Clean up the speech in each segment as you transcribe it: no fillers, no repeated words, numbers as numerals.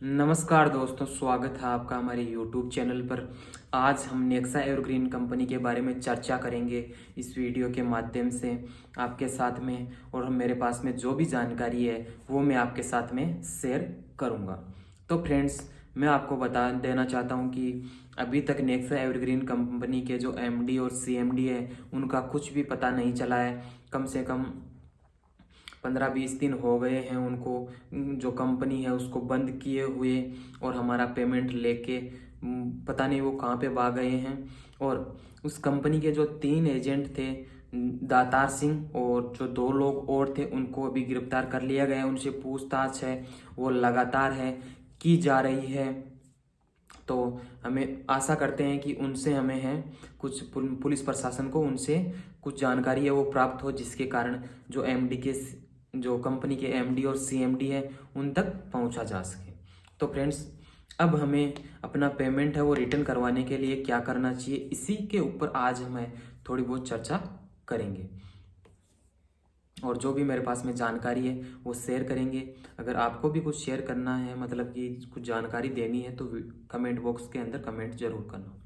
नमस्कार दोस्तों, स्वागत है आपका हमारे YouTube चैनल पर। आज हम नेक्सा एवरग्रीन कंपनी के बारे में चर्चा करेंगे इस वीडियो के माध्यम से आपके साथ में, और मेरे पास में जो भी जानकारी है वो मैं आपके साथ में शेयर करूंगा। तो फ्रेंड्स, मैं आपको बता देना चाहता हूं कि अभी तक नेक्सा एवरग्रीन कंपनी के जो MD और CMD है उनका कुछ भी पता नहीं चला है। कम से कम 15-20 दिन हो गए हैं उनको, जो कंपनी है उसको बंद किए हुए, और हमारा पेमेंट लेके पता नहीं वो कहाँ पे भाग गए हैं। और उस कंपनी के जो 3 एजेंट थे, दातार सिंह और जो 2 लोग और थे, उनको अभी गिरफ्तार कर लिया गया है। उनसे पूछताछ है वो लगातार है की जा रही है। तो हमें आशा करते हैं कि उनसे हमें है कुछ पुलिस प्रशासन को उनसे कुछ जानकारी है वो प्राप्त हो, जिसके कारण जो कंपनी के MD और CMD है उन तक पहुंचा जा सके। तो फ्रेंड्स, अब हमें अपना पेमेंट है वो रिटर्न करवाने के लिए क्या करना चाहिए, इसी के ऊपर आज हमें थोड़ी बहुत चर्चा करेंगे, और जो भी मेरे पास में जानकारी है वो शेयर करेंगे। अगर आपको भी कुछ शेयर करना है, मतलब कि कुछ जानकारी देनी है, तो कमेंट बॉक्स के अंदर कमेंट जरूर करना।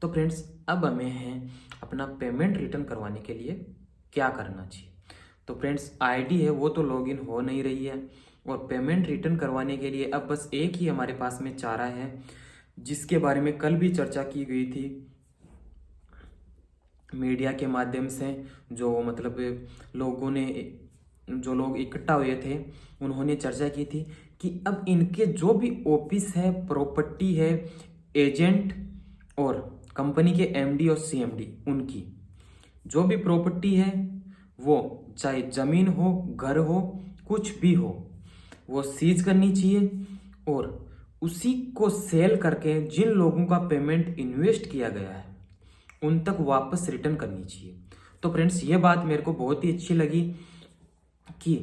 तो फ्रेंड्स, अब हमें है अपना पेमेंट रिटर्न करवाने के लिए क्या करना चाहिए। तो फ्रेंड्स, ID है वो तो लॉगिन हो नहीं रही है, और पेमेंट रिटर्न करवाने के लिए अब बस एक ही हमारे पास में चारा है, जिसके बारे में कल भी चर्चा की गई थी मीडिया के माध्यम से। जो मतलब जो लोग इकट्ठा हुए थे उन्होंने चर्चा की थी कि अब इनके जो भी ऑफिस है, प्रॉपर्टी है, एजेंट और कंपनी के MD और CMD, उनकी जो भी प्रॉपर्टी है, वो चाहे जमीन हो, घर हो, कुछ भी हो, वो सीज करनी चाहिए, और उसी को सेल करके जिन लोगों का पेमेंट इन्वेस्ट किया गया है उन तक वापस रिटर्न करनी चाहिए। तो फ्रेंड्स, ये बात मेरे को बहुत ही अच्छी लगी कि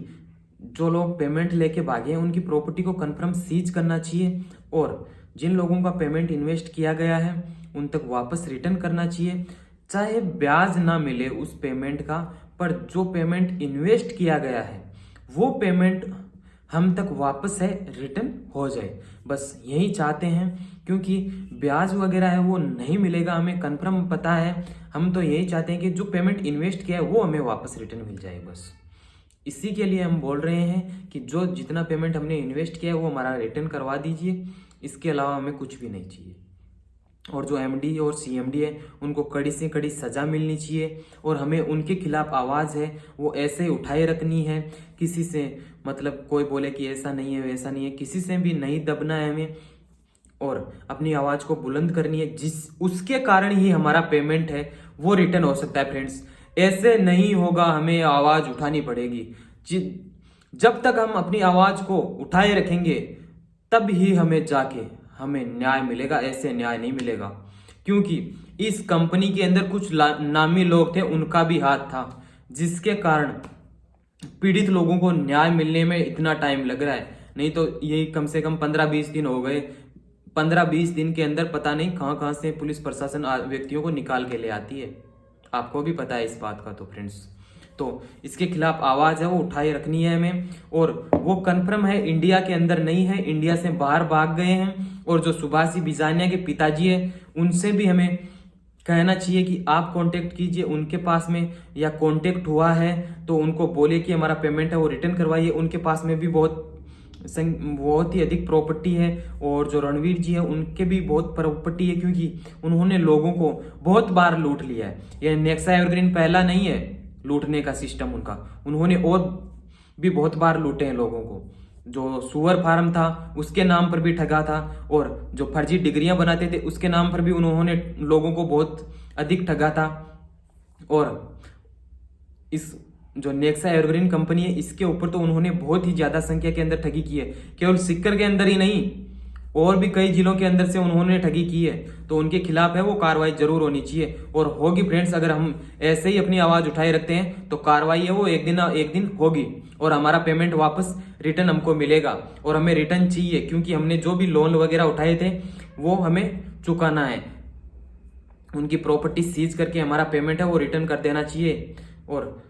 जो लोग पेमेंट लेके भागे हैं उनकी प्रॉपर्टी को कंफर्म सीज करना चाहिए, और जिन लोगों का पेमेंट इन्वेस्ट किया गया है उन तक वापस रिटर्न करना चाहिए। चाहे ब्याज ना मिले उस पेमेंट का, पर जो पेमेंट इन्वेस्ट किया गया है वो पेमेंट हम तक वापस है रिटर्न हो जाए। बस यही चाहते हैं, क्योंकि ब्याज वगैरह है वो नहीं मिलेगा, हमें कंफर्म पता है। हम तो यही चाहते हैं कि जो पेमेंट इन्वेस्ट किया है वो हमें वापस रिटर्न मिल जाए। बस इसी के लिए हम बोल रहे हैं कि जो जितना पेमेंट हमने इन्वेस्ट किया है वो हमारा रिटर्न करवा दीजिए। इसके अलावा हमें कुछ भी नहीं चाहिए। और जो MD और CMD है उनको कड़ी से कड़ी सजा मिलनी चाहिए, और हमें उनके खिलाफ आवाज़ है वो ऐसे ही उठाए रखनी है। किसी से मतलब कोई बोले कि ऐसा नहीं है वैसा नहीं है, किसी से भी नहीं दबना है हमें, और अपनी आवाज़ को बुलंद करनी है, उसके कारण ही हमारा पेमेंट है वो रिटर्न हो सकता है। फ्रेंड्स, ऐसे नहीं होगा, हमें आवाज़ उठानी पड़ेगी। जब तक हम अपनी आवाज़ को उठाए रखेंगे तब ही हमें न्याय मिलेगा, ऐसे न्याय नहीं मिलेगा। क्योंकि इस कंपनी के अंदर कुछ नामी लोग थे, उनका भी हाथ था, जिसके कारण पीड़ित लोगों को न्याय मिलने में इतना टाइम लग रहा है। नहीं तो यही कम से कम 15-20 दिन हो गए। 15-20 दिन के अंदर पता नहीं कहां कहां से पुलिस प्रशासन व्यक्तियों को निकाल के ले आती है। आपको भी पता है इस बात का। तो फ्रेंड्स, तो इसके खिलाफ आवाज है वो उठाए रखनी है हमें, और वो कंफर्म है इंडिया के अंदर नहीं है, इंडिया से बाहर भाग गए हैं। और जो सुभाष बिजानिया के पिताजी है उनसे भी हमें कहना चाहिए कि आप कांटेक्ट कीजिए उनके पास में, या कांटेक्ट हुआ है तो उनको बोलिए कि हमारा पेमेंट है वो रिटर्न करवाइए। उनके पास में भी बहुत ही अधिक प्रॉपर्टी है, और जो रणवीर जी है उनके भी बहुत प्रॉपर्टी है, क्योंकि उन्होंने लोगों को बहुत बार लूट लिया है। यह नेक्सा एवरग्रीन पहला नहीं है लूटने का सिस्टम उनका, उन्होंने और भी बहुत बार लूटे हैं लोगों को। जो सुअर फार्म था उसके नाम पर भी ठगा था, और जो फर्जी डिग्रियां बनाते थे उसके नाम पर भी उन्होंने लोगों को बहुत अधिक ठगा था। और इस जो नेक्सा एवरग्रीन कंपनी है इसके ऊपर तो उन्होंने बहुत ही ज्यादा संख्या के अंदर ठगी की है। केवल सिक्कर के अंदर ही नहीं, और भी कई जिलों के अंदर से उन्होंने ठगी की है। तो उनके खिलाफ है वो कार्रवाई जरूर होनी चाहिए, और होगी फ्रेंड्स। अगर हम ऐसे ही अपनी आवाज उठाए रखते हैं तो कार्रवाई है वो एक दिन होगी, और हमारा पेमेंट वापस रिटर्न हमको मिलेगा। और हमें रिटर्न चाहिए, क्योंकि हमने जो भी लोन वगैरह उठाए थे वो हमें चुकाना है। उनकी प्रॉपर्टी सीज करके हमारा पेमेंट है वो रिटर्न कर देना चाहिए, और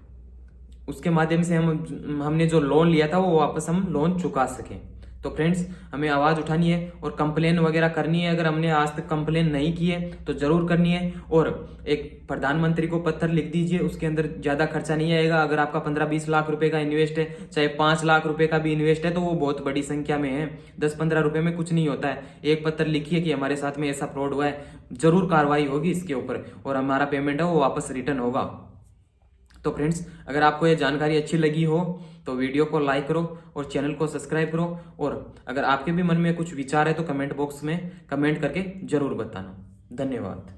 उसके माध्यम से हमने जो लोन लिया था वो वापस हम लोन चुका सकें। तो फ्रेंड्स, हमें आवाज़ उठानी है और कंप्लेन वगैरह करनी है। अगर हमने आज तक कंप्लेन नहीं की है तो ज़रूर करनी है। और एक प्रधानमंत्री को पत्र लिख दीजिए, उसके अंदर ज़्यादा खर्चा नहीं आएगा। अगर आपका 15-20 लाख रुपए का इन्वेस्ट है, चाहे 5 लाख रुपए का भी इन्वेस्ट है, तो वो बहुत बड़ी संख्या में है। 10-15 रुपए में कुछ नहीं होता है। एक पत्र लिखिए कि हमारे साथ में ऐसा फ्रॉड हुआ है, जरूर कार्रवाई होगी इसके ऊपर और हमारा पेमेंट है वो वापस रिटर्न होगा। तो फ्रेंड्स, अगर आपको ये जानकारी अच्छी लगी हो तो वीडियो को लाइक करो और चैनल को सब्सक्राइब करो। और अगर आपके भी मन में कुछ विचार है तो कमेंट बॉक्स में कमेंट करके जरूर बताना। धन्यवाद।